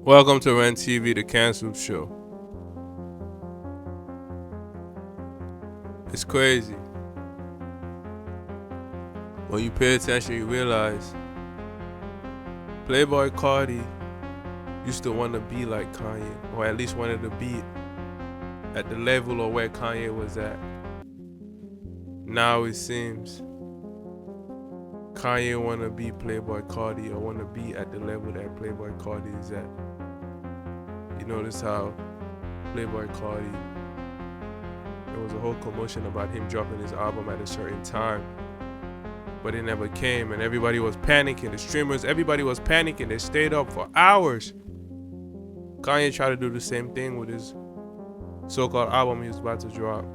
Welcome to renttv, the canceled show. It's crazy. When you pay attention, you realize Playboi Carti used to want to be like Kanye, or at least wanted to be at the level of where Kanye was at. Now it seems Kanye want to be Playboi Carti, or want to be at the level that Playboi Carti is at. You notice how Playboi Carti, there was a whole commotion about him dropping his album at a certain time, but it never came, and everybody was panicking. The streamers, everybody was panicking. They stayed up for hours. Kanye tried to do the same thing with his so-called album he was about to drop.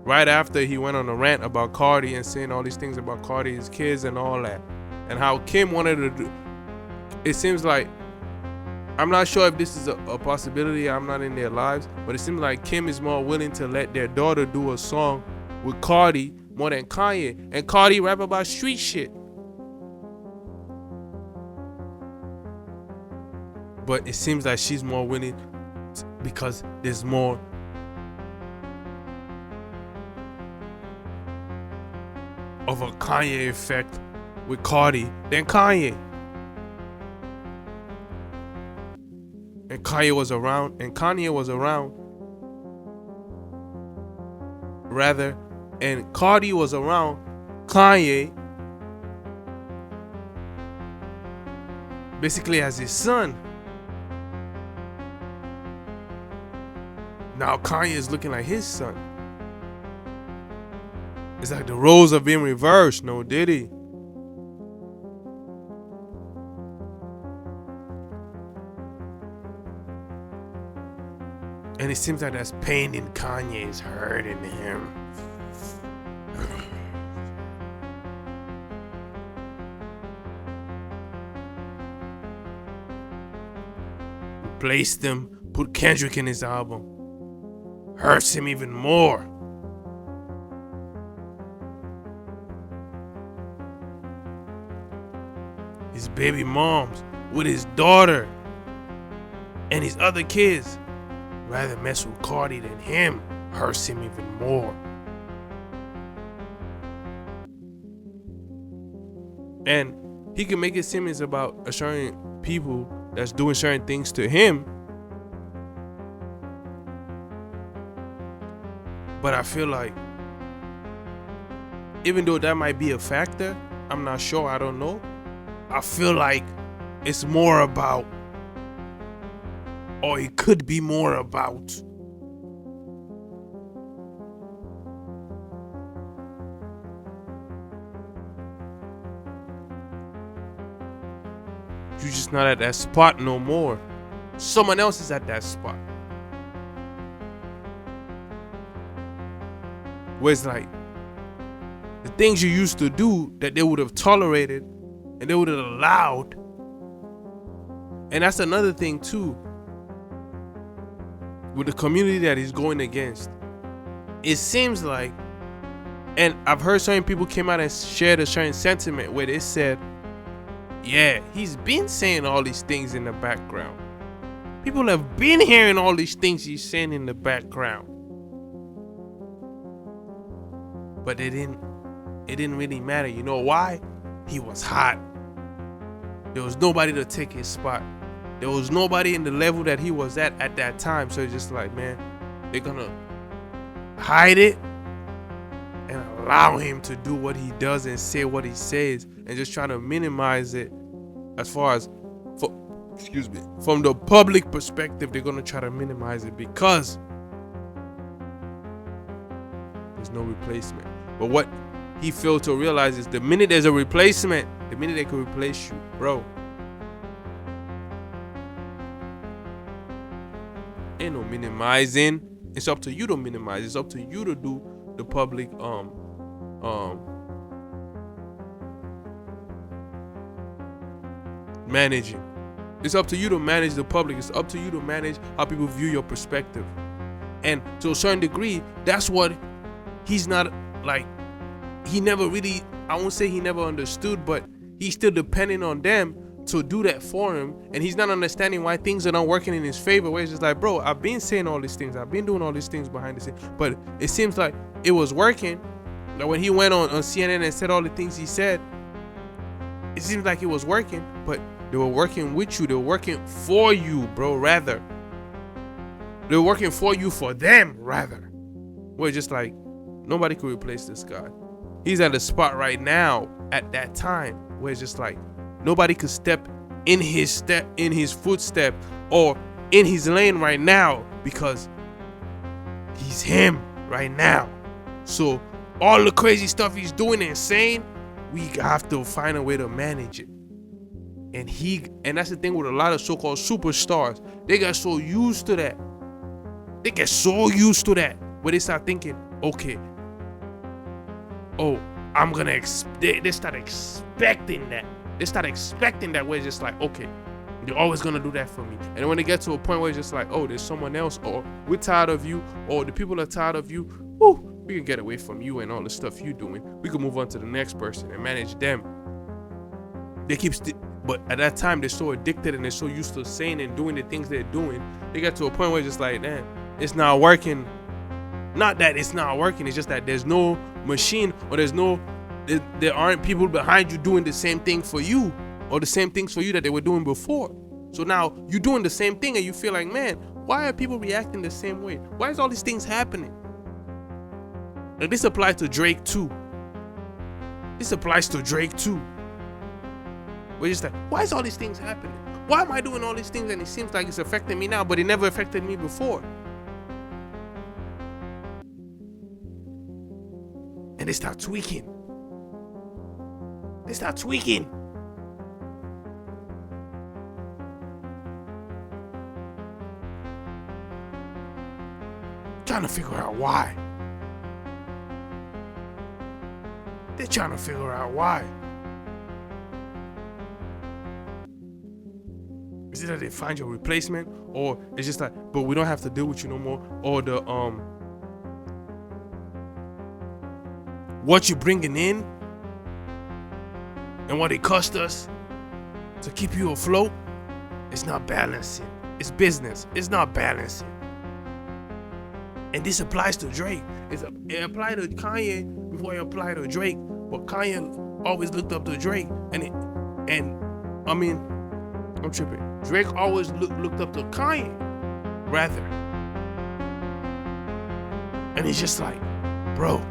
Right after he went on a rant about Carti and saying all these things about Carti, his kids and all that, and how Kim wanted to do. It seems like, I'm not sure if this is a possibility, I'm not in their lives, but it seems like Kim is more willing to let their daughter do a song with Carti more than Kanye. And Carti rap about street shit. But it seems like she's more willing because there's more of a Kanye effect with Carti than Kanye. And Kanye was around, and Kanye was around, rather, and Carti was around Kanye basically as his son. Now Kanye is looking like his son. It's like the roles are being reversed, no Diddy. And it seems like that's pain in Kanye is hurting him. Replaced him, put Kendrick in his album. Hurts him even more. His baby moms with his daughter and his other kids rather mess with Carti than him. Hurts him even more. And he can make it seem it's about a certain people that's doing certain things to him. But I feel like, even though that might be a factor, I'm not sure, I don't know. I feel like it's more about, or it could be more about, you're just not at that spot no more. Someone else is at that spot. Where it's like, the things you used to do that they would have tolerated and they would have allowed. And that's another thing too. With the community that he's going against, it seems like, and I've heard certain people came out and shared a certain sentiment where they said, yeah, he's been saying all these things in the background. People have been hearing all these things he's saying in the background. But it didn't really matter. You know why? He was hot. There was nobody to take his spot. There was nobody in the level that he was at that time. So it's just like, man, they're gonna hide it and allow him to do what he does and say what he says, and just try to minimize it as far as, from the public perspective, they're gonna try to minimize it because there's no replacement. But what he failed to realize is the minute there's a replacement, the minute they can replace you, bro, ain't no minimizing. It's up to you to minimize. It's up to you to do the public managing. It's up to you to manage the public. It's up to you to manage how people view your perspective. And to a certain degree, that's what he's not like. He never really, I won't say he never understood, but he's still depending on them to do that for him, and he's not understanding why things are not working in his favor. Where it's just like, bro, I've been saying all these things, I've been doing all these things behind the scenes, but it seems like it was working. Like when he went on CNN and said all the things he said, it seems like it was working, but they were working with you. They were working for you, bro, rather. They were working for you, for them, rather. Where it's just like, nobody could replace this guy. He's at a spot right now at that time where it's just like, nobody could step in his footstep or in his lane right now, because he's him right now. So all the crazy stuff he's doing and saying, we have to find a way to manage it. And that's the thing with a lot of so-called superstars. They get so used to that. Where they start thinking, okay, oh, I'm gonna they start expecting that. They start expecting that, where it's just like, okay, you're always gonna do that for me. And when they get to a point where it's just like, oh, there's someone else, or we're tired of you, or the people are tired of you, whoo, we can get away from you and all the stuff you're doing. We can move on to the next person and manage them. They keep but at that time, they're so addicted and they're so used to saying and doing the things they're doing. They get to a point where it's just like, man, it's not working. Not that it's not working, it's just that there's no machine, or there aren't people behind you doing the same thing for you, or the same things for you that they were doing before. So now you're doing the same thing and you feel like, man, why are people reacting the same way? Why is all these things happening? And this applies to Drake too. We're just like, why is all these things happening? Why am I doing all these things and it seems like it's affecting me now, but it never affected me before? And they start tweaking. Trying to figure out why. They're trying to figure out why. Is it that they find your replacement, or it's just like, but we don't have to deal with you no more, or the what you're bringing in and what it cost us to keep you afloat, it's not balancing. It's business. It's not balancing. And this applies to Drake. It applied to Kanye before it applied to Drake. But Kanye always looked up to Drake, I'm tripping. Drake always looked up to Kanye, rather. And it's just like, bro,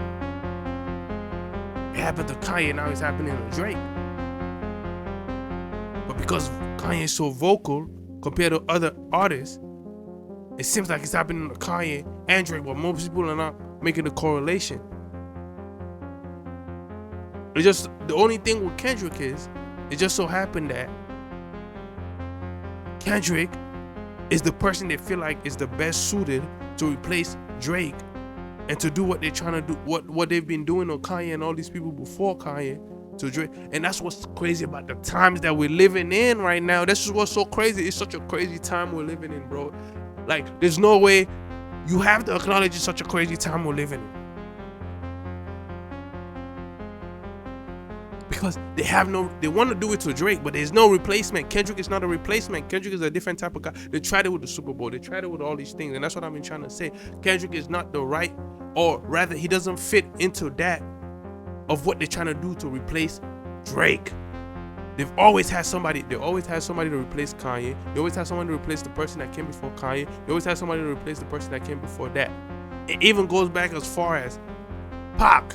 it happened to Kanye, now it's happening to Drake. But because Kanye is so vocal compared to other artists, it seems like it's happening to Kanye and Drake, but most people are not making the correlation. It's just, the only thing with Kendrick is, it just so happened that Kendrick is the person they feel like is the best suited to replace Drake and to do what they're trying to do, what they've been doing on Kanye and all these people before Kanye to Drake. And that's what's crazy about the times that we're living in right now. This is what's so crazy. It's such a crazy time we're living in, bro. Like, there's no way, you have to acknowledge it's such a crazy time we're living in. Because they want to do it to Drake, but there's no replacement. Kendrick is not a replacement. Kendrick is a different type of guy. They tried it with the Super Bowl. They tried it with all these things. And that's what I've been trying to say. Kendrick is not the right, or rather, he doesn't fit into that of what they're trying to do to replace Drake. They've always had somebody. They always had somebody to replace Kanye. They always had someone to replace the person that came before Kanye. They always had somebody to replace the person that came before that. It even goes back as far as Pac.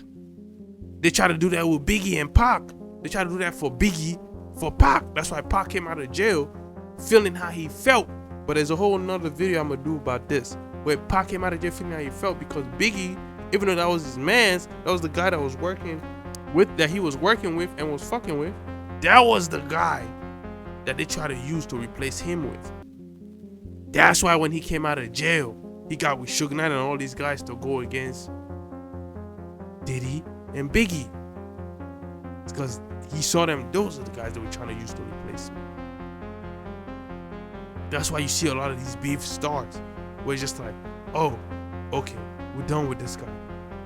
They try to do that with Biggie and Pac. They try to do that for Biggie, for Pac. That's why Pac came out of jail feeling how he felt. But there's a whole nother video I'm gonna do about this, where Pac came out of jail feeling how he felt, because Biggie, even though that was his man's, that was the guy that was working with, that he was working with and was fucking with, that was the guy that they try to use to replace him with. That's why when he came out of jail, he got with Suge Knight and all these guys to go against Diddy and Biggie. It's because he saw them, those are the guys that we're trying to use to replace him. That's why you see a lot of these beef stars, where it's just like, oh, okay, we're done with this guy.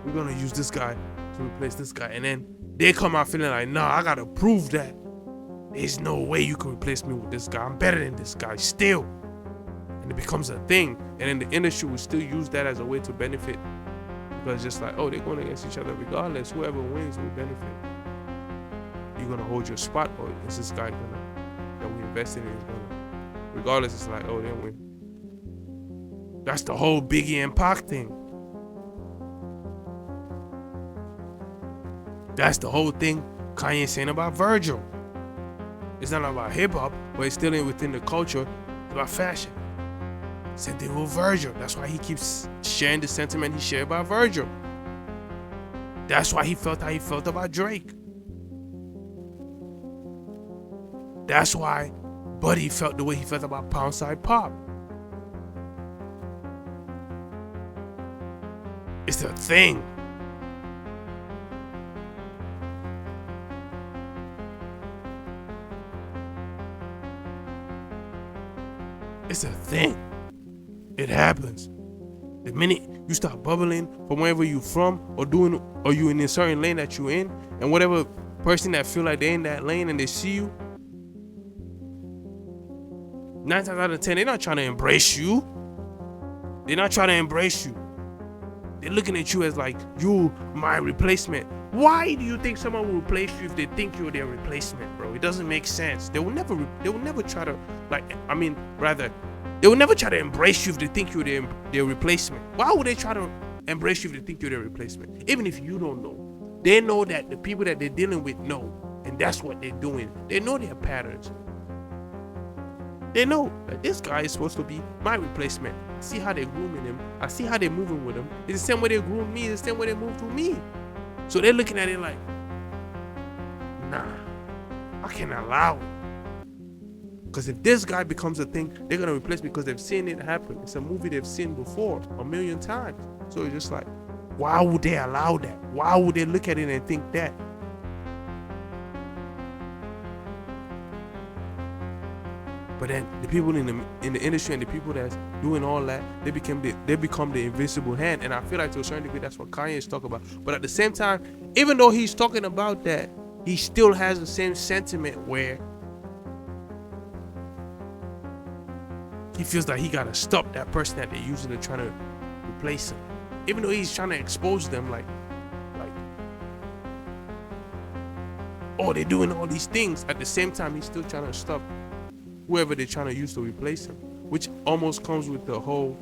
We're gonna use this guy to replace this guy. And then they come out feeling like, nah, I gotta prove that. there's no way you can replace me with this guy. I'm better than this guy still. And it becomes a thing. And then the industry will still use that as a way to benefit. Because just like, oh, they're going against each other regardless. Whoever wins will benefit. You're gonna hold your spot, or is this guy that we invested in is gonna, regardless, it's like, oh, they win. That's the whole Biggie and Pac thing. That's the whole thing Kanye saying about Virgil. It's not about hip hop, but it's still within the culture. It's about fashion. Same thing with Virgil. That's why he keeps sharing the sentiment he shared about Virgil. That's why he felt how he felt about Drake. That's why Buddy felt the way he felt about Poundside Pop. It's a thing. It's a thing. It happens. The minute you start bubbling from wherever you're from, or you in a certain lane that you're in, and whatever person that feel like they're in that lane and they see you, 9 times out of 10, they're not trying to embrace you. They're not trying to embrace you. They're looking at you as like, you my replacement. Why do you think someone will replace you if they think you're their replacement, bro? It doesn't make sense. They will never try to, they will never try to embrace you if they think you're their replacement. Why would they try to embrace you if they think you're their replacement? Even if you don't know. They know that the people that they're dealing with know, and that's what they're doing. They know their patterns. They know that this guy is supposed to be my replacement. I see how they're grooming him. I see how they're moving with him. It's the same way they groom me. It's the same way they move through me. So they're looking at it like, nah, I can't allow it. Because if this guy becomes a thing, they're going to replace me because they've seen it happen. It's a movie they've seen before 1,000,000 times. So it's just like, why would they allow that? Why would they look at it and think that? But then the people in the industry and the people that's doing all that, they become the invisible hand. And I feel like to a certain degree that's what Kanye is talking about. But at the same time, even though he's talking about that, he still has the same sentiment where he feels like he gotta stop that person that they're using to try to replace him. Even though he's trying to expose them like, oh, they're doing all these things. At the same time, he's still trying to stop whoever they're trying to use to replace him, which almost comes with the whole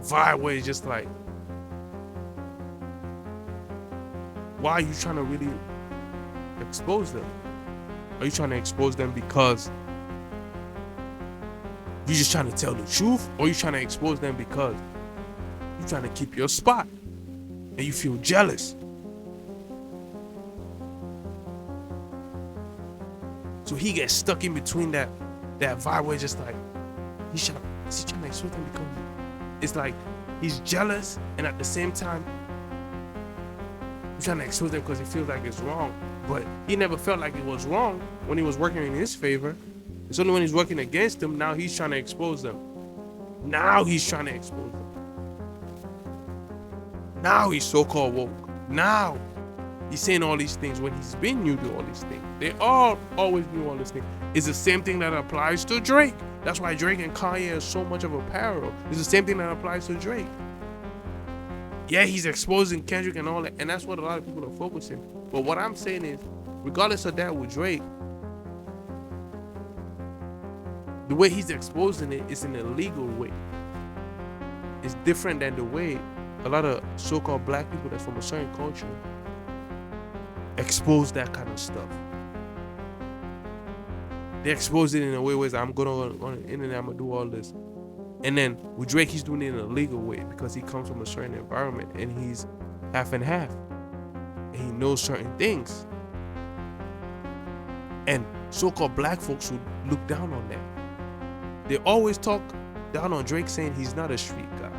vibe where it's just like, why are you trying to really expose them? Are you trying to expose them because you're just trying to tell the truth, or you trying to expose them because you're trying to keep your spot and you feel jealous? So he gets stuck in between that vibe where it's just like, is he trying to expose them because it's like he's jealous, and at the same time he's trying to expose them because he feels like it's wrong. But he never felt like it was wrong when he was working in his favor. It's only when he's working against them, now he's trying to expose them. Now he's trying to expose them. Now he's so-called woke. Now he's saying all these things when he's been new to all these things. They all always knew all these things. It's the same thing that applies to Drake. That's why Drake and Kanye are so much of a parallel. It's the same thing that applies to Drake. Yeah, he's exposing Kendrick and all that, and that's what a lot of people are focusing. But what I'm saying is, regardless of that with Drake, the way he's exposing it is in a legal way. It's different than the way a lot of so-called black people that's from a certain culture expose that kind of stuff. They expose it in a way where I'm going on the internet, I'm going to do all this. And then with Drake, he's doing it in a legal way because he comes from a certain environment and he's half and half. And he knows certain things. And so-called black folks would look down on that. They always talk down on Drake saying he's not a street guy.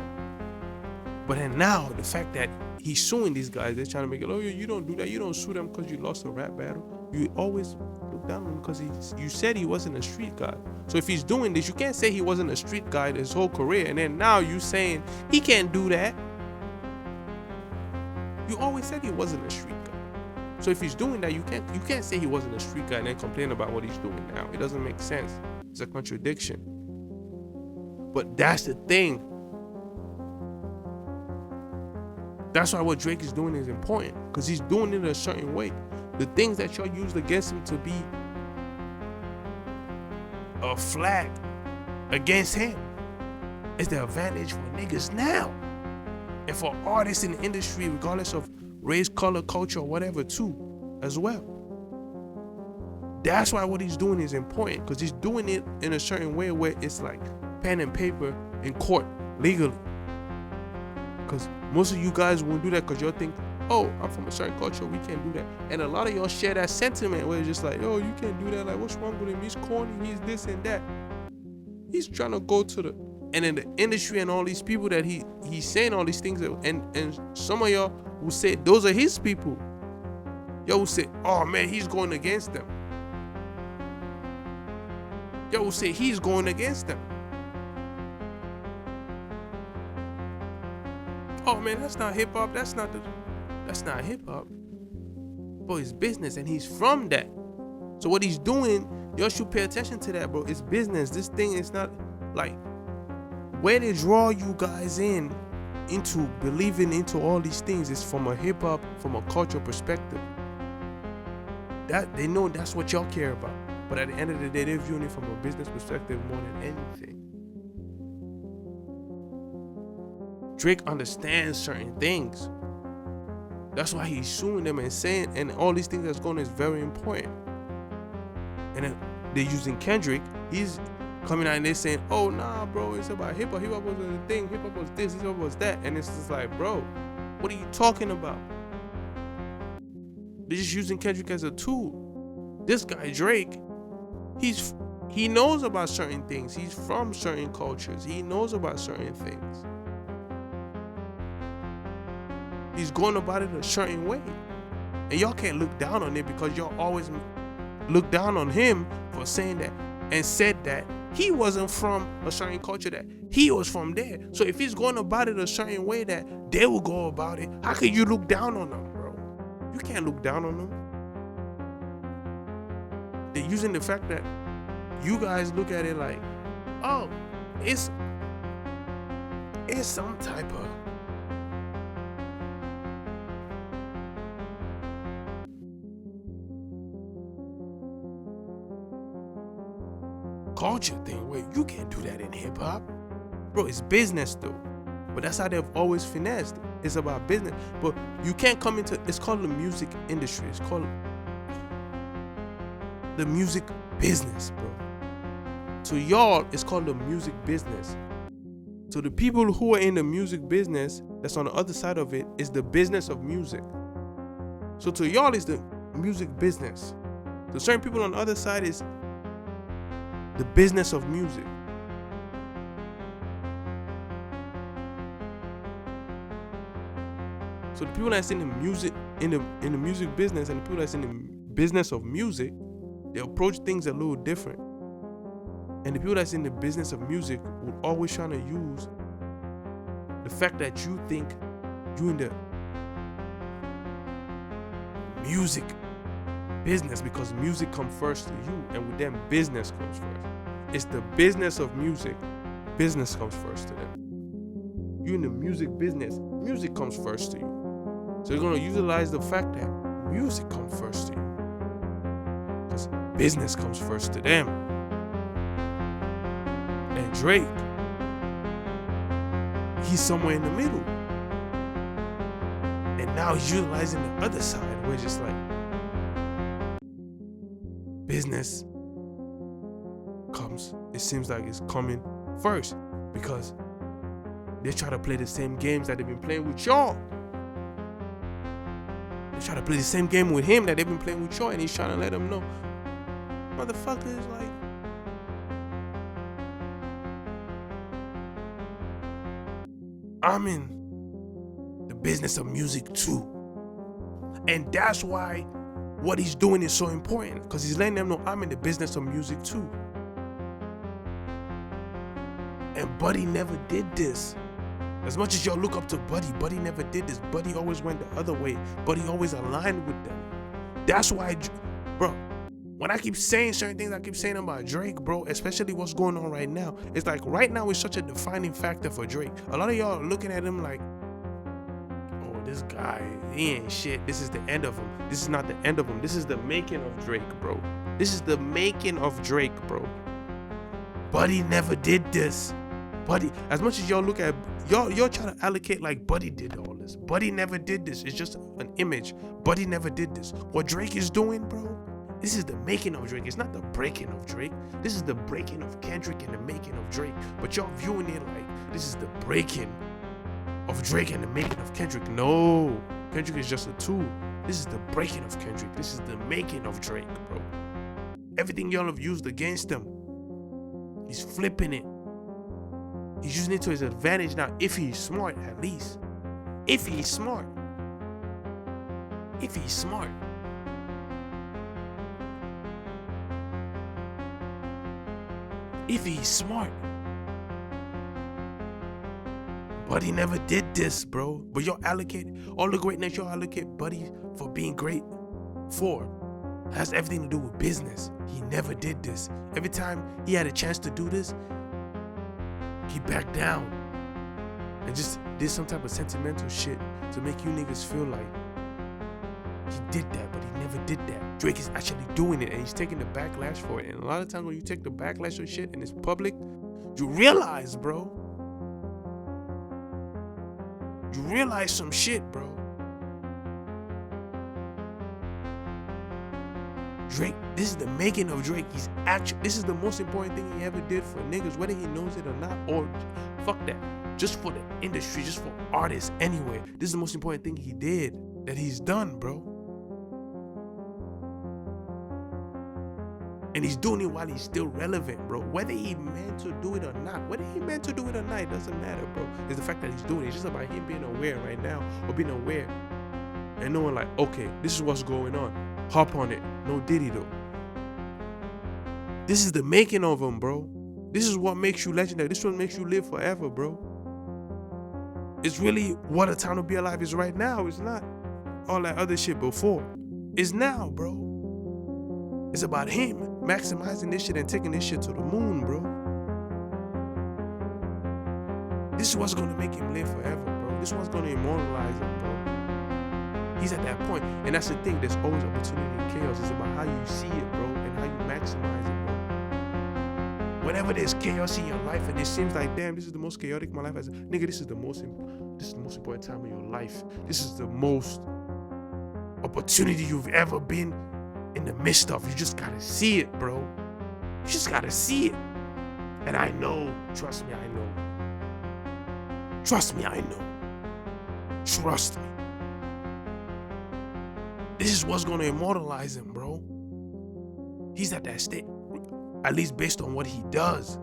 But then now, the fact that he's suing these guys, they're trying to make it, oh, you don't do that. You don't sue them because you lost a rap battle. You always look down on him because you said he wasn't a street guy. So if he's doing this, you can't say he wasn't a street guy his whole career. And then now you saying he can't do that. You always said he wasn't a street guy. So if he's doing that, you can't say he wasn't a street guy and then complain about what he's doing now. It doesn't make sense. It's a contradiction. But that's the thing. That's why what Drake is doing is important, because he's doing it a certain way. The things that y'all used against him to be a flag against him is the advantage for niggas now. And for artists in the industry, regardless of race, color, culture, or whatever too, as well. That's why what he's doing is important, because he's doing it in a certain way where it's like pen and paper in court, legally. Because most of you guys won't do that because y'all think, oh, I'm from a certain culture, we can't do that. And a lot of y'all share that sentiment where it's just like, oh, you can't do that. Like, what's wrong with him? He's corny, he's this and that. He's trying to go to the, and in the industry and all these people that he's saying all these things, and some of y'all will say those are his people. Y'all will say, oh man, he's going against them. Y'all will say he's going against them. Oh man, that's not hip hop. That's not hip hop. Bro, it's business, and he's from that. So what he's doing, y'all should pay attention to that, bro. It's business. This thing is not like where they draw you guys into believing into all these things is from a hip hop, from a cultural perspective. That they know that's what y'all care about. But at the end of the day, they're viewing it from a business perspective more than anything. Drake understands certain things. That's why he's suing them and saying, and all these things that's going on is very important. And then they're using Kendrick. He's coming out and they're saying, oh nah bro, it's about hip hop. Hip hop was a thing. Hip hop was this. Hip hop was that. And it's just like, bro, what are you talking about? They're just using Kendrick as a tool. This guy Drake, he knows about certain things. He's from certain cultures. He knows about certain things. He's going about it a certain way. And y'all can't look down on it because y'all always look down on him for saying that and said that he wasn't from a certain culture, that he was from there. So if he's going about it a certain way that they will go about it, how can you look down on them, bro? You can't look down on them. They're using the fact that you guys look at it like, oh, it's some type of culture thing where you can't do that in hip hop. Bro, it's business though. But that's how they've always finessed. It's about business. But you can't come into, it's called the music industry. It's called the music business, bro. To y'all, it's called the music business. So the people who are in the music business, that's on the other side of it, is the business of music. So to y'all, it's the music business. To certain people on the other side is the business of music. So the people that's in the music in the music business and the people that's in the business of music, they approach things a little different. And the people that's in the business of music will always trying to use the fact that you think you in the music business because music comes first to you, and with them business comes first. It's the business of music. Business comes first to them. You in the music business, music comes first to you. So you're gonna utilize the fact that music comes first to you, because business comes first to them. And Drake, he's somewhere in the middle. And now he's utilizing the other side where it's just like business comes, it seems like it's coming first because they try to play the same games that they've been playing with y'all. They try to play the same game with him that they've been playing with y'all, and he's trying to let them know, motherfucker is like, I'm in the business of music too. And that's why what he's doing is so important, because he's letting them know I'm in the business of music too. And Buddy never did this. As much as y'all look up to Buddy, Buddy never did this. Buddy always went the other way. Buddy always aligned with them. That's why, bro, when I keep saying certain things I keep saying about Drake, bro, especially what's going on right now, it's like right now is such a defining factor for Drake. A lot of y'all are looking at him like, oh, this guy, he ain't shit. This is the end of him. This is not the end of him. This is the making of Drake, bro. This is the making of Drake, bro. Buddy never did this. Buddy, as much as y'all look at, y'all trying to allocate like Buddy did all this. Buddy never did this. It's just an image. Buddy never did this. What Drake is doing, bro, this is the making of Drake. It's not the breaking of Drake. This is the breaking of Kendrick and the making of Drake. But y'all viewing it like this is the breaking of Drake and the making of Kendrick. No, Kendrick is just a tool. This is the breaking of Kendrick. This is the making of Drake, bro. Everything y'all have used against him, he's flipping it. He's using it to his advantage now, if he's smart, at least. If he's smart. If he's smart. If he's smart. Buddy never did this, bro. But y'all allocate all the greatness y'all allocate Buddy for being great for has everything to do with business. He never did this. Every time he had a chance to do this, he backed down and just did some type of sentimental shit to make you niggas feel like he did that, but he never did that. Drake is actually doing it and he's taking the backlash for it. And a lot of times when you take the backlash of shit and it's public, you realize, bro. You realize some shit, bro. Drake, this is the making of Drake. This is the most important thing he ever did for niggas, whether he knows it or not, or fuck that. Just for the industry, just for artists anyway. This is the most important thing he did, that he's done, bro. And he's doing it while he's still relevant, bro. Whether he meant to do it or not, it doesn't matter, bro. It's the fact that he's doing it. It's just about him being aware right now, or being aware and knowing like, okay, this is what's going on. Hop on it. No Diddy though. This is the making of him, bro. This is what makes you legendary. This is what makes you live forever, bro. It's really what a time to be alive is right now. It's not all that other shit before. It's now, bro. It's about him maximizing this shit and taking this shit to the moon, bro. This is what's gonna make him live forever, bro. This is what's gonna immortalize him, bro. He's at that point, and that's the thing. There's always opportunity in chaos. It's about how you see it, bro, and how you maximize it, bro. Whenever there's chaos in your life, and it seems like, damn, this is the most chaotic my life has. Nigga, this is the most important time of your life. This is the most opportunity you've ever been in the midst of. You just gotta see it, bro. You just gotta see it. And I know, trust me, I know. Trust me, I know. Trust me. This is what's gonna immortalize him, bro. He's at that state, at least based on what he does.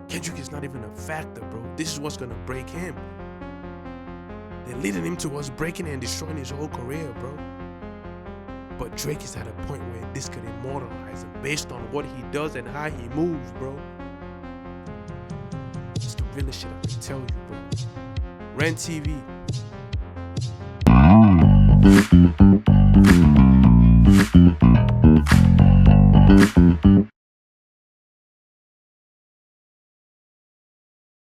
Kendrick is not even a factor, bro. This is what's gonna break him. They're leading him towards breaking and destroying his whole career, bro. But Drake is at a point where this could immortalize him based on what he does and how he moves, bro. It's the realest shit I can tell you, bro. renttv.